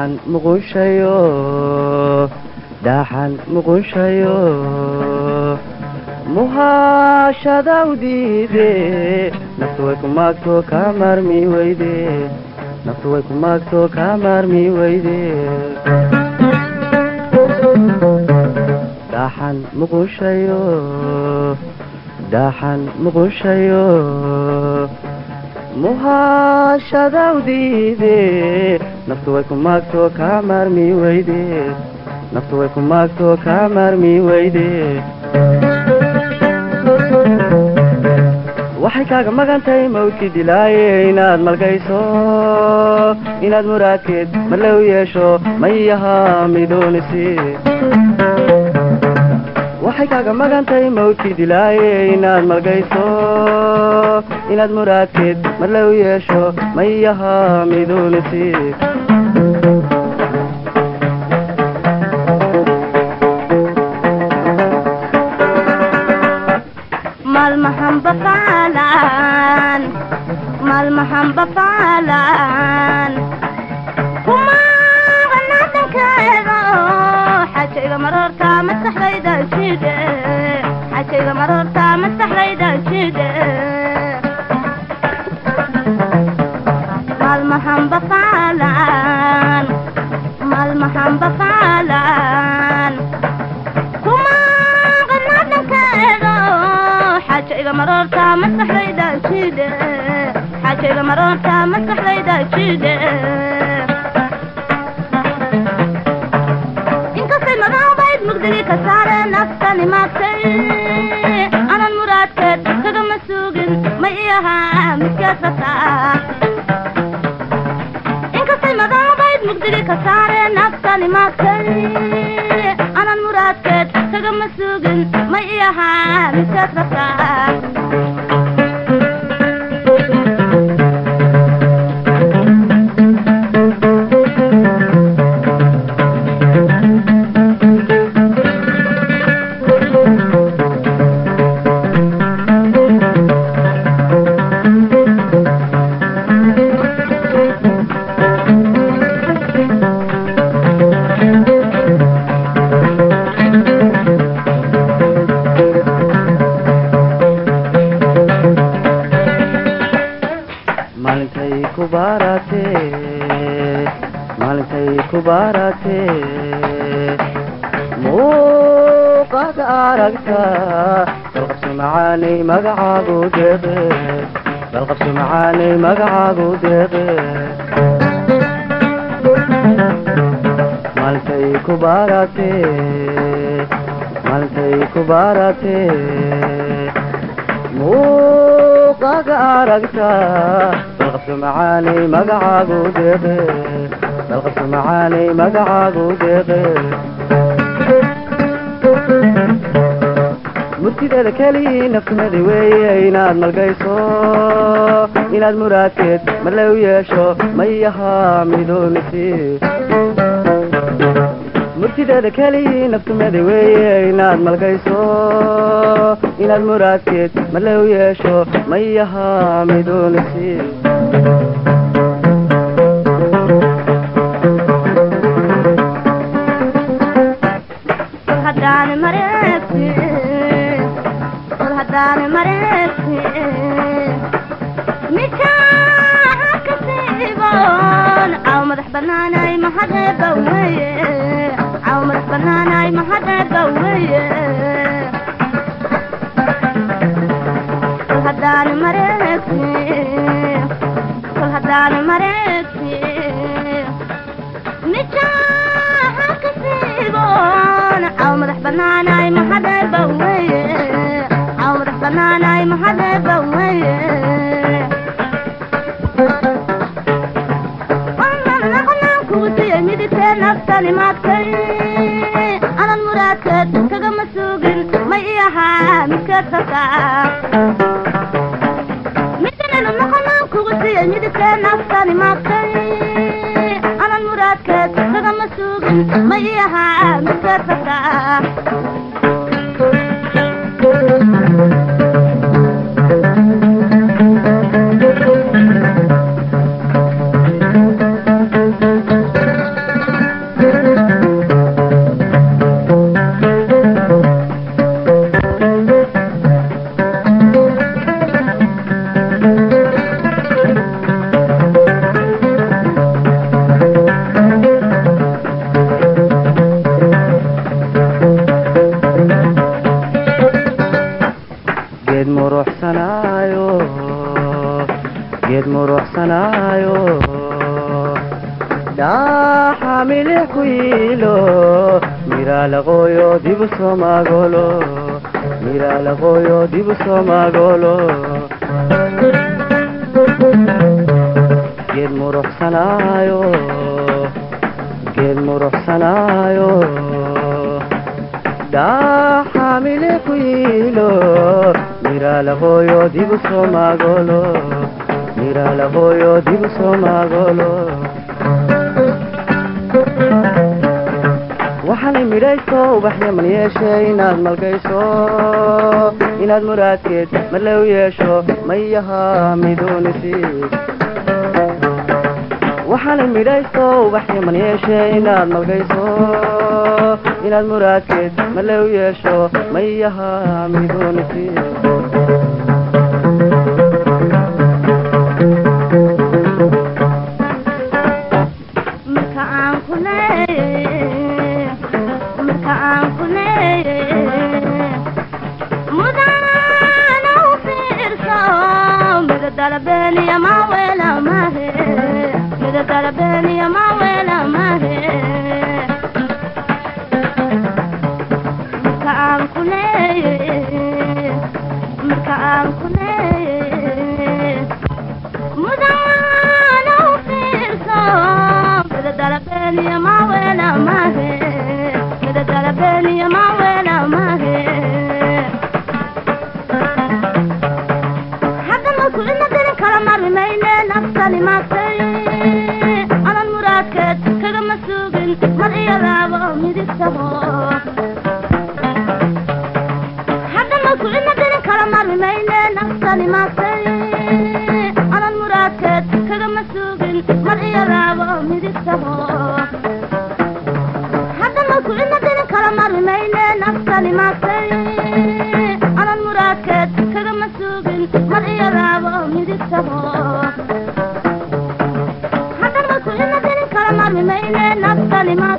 daxan muqunshayo daxan muqunshayo muhaashada u diide naftu way ku maagto ka maarmi weyde naftu way ku maagto ka maarmi weyde daxan muqunshayo daxan muqunshayo muhaashada u diide naftu way ku maagto ka maarmi weyde naftu way ku maagto ka maarmi weyde waxay kaaga magantahay mawdkii dilaaye inaad malgayso inaad muraadkeed marle u yeesho mayaha midoonisi waxay kaaga magantahay mawdkii dilaaye inaad malgayso inaad muraadkeed marle u yeesho mayaha midoonisi malmahan bafaalan kuma qanadankeedo xajayga marorta masaxdayda jide xajayga marorta masaxdayda jide malmahan bafaalan kuma qanadankeedo xajayga marorta masaxdayda jide xajayga marorta masaxdayda jide inkastay magaabayd mugdigii ka saare naftani maagtay anan muraadkeed kagama suugin ma iyahaa midkeed rabtaa inkastay magaabayd mugdigii ka saare naftani maagtay anan muraadkeed kagama suugin ma iyahaa midkeed rabtaa maalintay ku baratee muuqaad aragta balqabso macaanay magacaagu deeqe balqabso macaanay magacaagu deeqe maalintay ku baratee muuqaad aragta balqabso macaanay magacaagu deeqe balqabso macaanay magacaagu deeqe murtideeda keliyi naftumada weeye inaad malgayso inaad muraadkeed marle u yeesho mayaha midoonisi murtideeda keliyi naftumada weeye inaad malgayso inaad muraadkeed marle u yeesho mayaha midoonisi banaanay mahadeba weye cawmad banaanay mahadeba weye kol hadaan mareegti nijaha kasiibon cawmad banaanay mahadeba weye cawmad banaanay mahadeba weye naftani maagtay anan muraadkeed kagama suugin ma iyahaa midkeed rabtaa midinaynu noqonaan kugu siiyey midibkee naftani maagtay anan muraadkeed kagama suugin ma iyahaa midkeed rabtaa geed muruxsanaayo daaxa milix ku yiilo miraa laqooyo dibu soo maagolo miraa laqooyo dibu soo maagolo geed muruxsanaayo geed muruxsanaayo daaxa milix ku yiilo miraa laqooyo dibu soo maagolo miraa laqooyo dibu soo maagolo waxaanay midhayso ubaxya man yeeshe inaad malgayso inaad muraadkeed marle u yeesho mayaha midunisi waxaanay midhayso ubaxya man yeeshe inaad malgayso inaad muraadkeed marle u yeesho mayaha midunisi Hadan ma kulina din kala marmi mayne nafsani ma